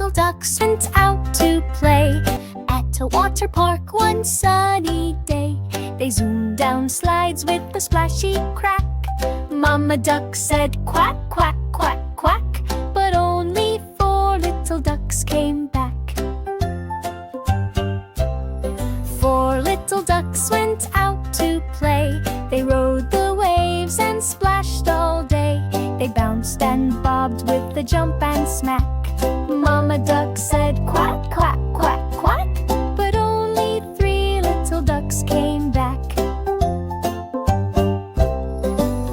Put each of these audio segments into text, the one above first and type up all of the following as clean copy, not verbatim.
little ducks went out to play at a water park one sunny day. They zoomed down slides with a splashy crack. Mama duck said quack, quack, quack, quack, but only 4 little ducks came back. 4 little ducks went out to play. They rode the waves and splashed all day. They bounced and bobbed with a jump and smack. Mama duck said quack, quack, quack, quack, but only 3 little ducks came back.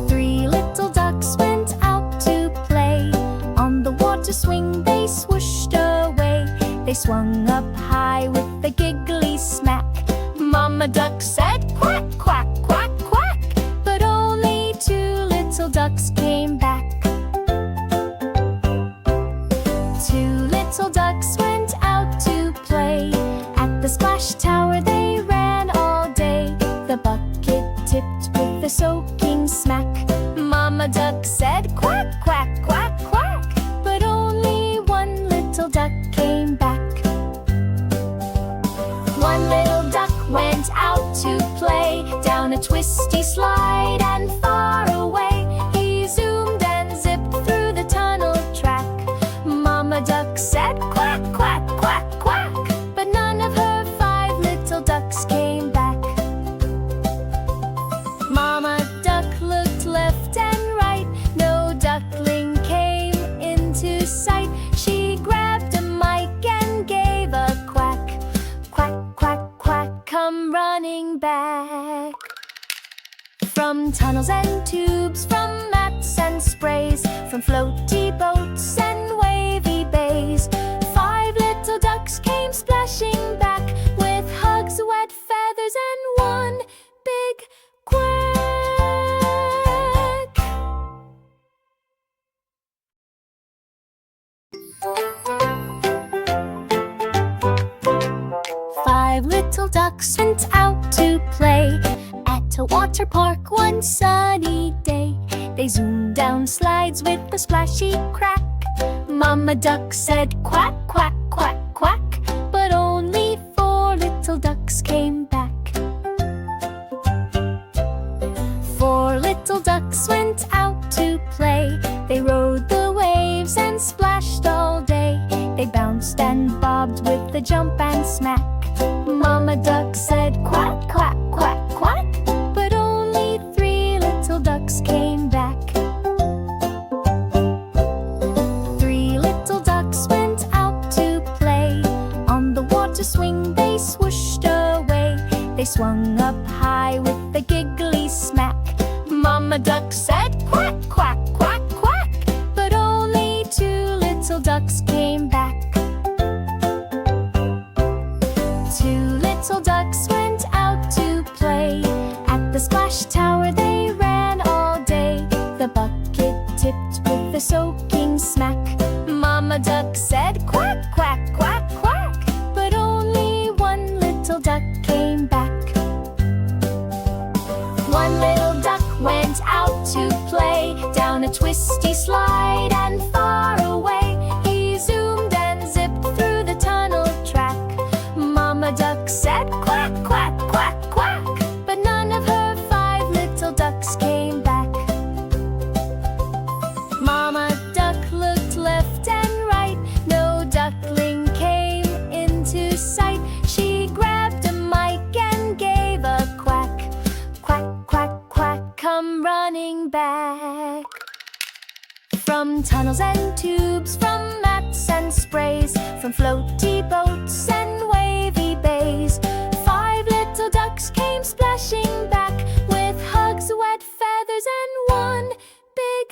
3 little ducks went out to play. On the water swing they swooshed away. They swung up high with a giggly smack. Mama duck said quack, quack, quack, quack, but only 2 little ducks came back. 2 little ducks went out to play. At the splash tower they ran all day. The bucket tipped with a soaking smack. Mama duck said quack, quack, quack, quack, but only 1 little duck came back. 1 little duck went out to play down a twisty slide and far away. He zoomed and zipped through the tunnel track. Mama duck said quack, quack, quack, quack, but none of her 5 little ducks came back. Mama duck looked left and right. No duckling came into sight. She grabbed a mic and gave a quack, quack, quack, quack, come running back. From tunnels and tubes, from mats and sprays, from floaty boats and wavy bays, 5 little ducks came splashing back with hugs, wet feathers, and 1 big quack. 5 little ducks went out to play at a water park one sunny day. They zoomed down slides with a splashy crack. Mama duck said quack, quack, quack, quack, but only 4 little ducks came back. 4 little ducks went out to play. They rode the waves and splashed all day. They bounced and bobbed with a jump and smack. Mama duck said quack, quack, quack, quack, but only 3 little ducks came back. 3 little ducks went out to play. On the water swing they swooshed away. They swung up high with a giggly smack. Mama duck said quack, quack, quack, quack, but only 2 little ducks came back. 2 little ducks went out to play. At the splash tower they ran all day. The bucket tipped with a soaking smack. Mama duck said quack, quack, quack, quack, but only 1 little duck came back. 1 little duck went out to play down a twisty slide and far away. He zoomed and zipped through the tunnel track. Mama duck said quack, quack, quack, quack, but none of her 5 little ducks came back. Mama duck looked left and right. No duckling came into sight. She grabbed a mic and gave a quack, quack, quack, quack, come running back. From tunnels and tubes, from mats and sprays, from floaty boats and wavy bays, 5 little ducks came splashing back with hugs, wet feathers, and 1 big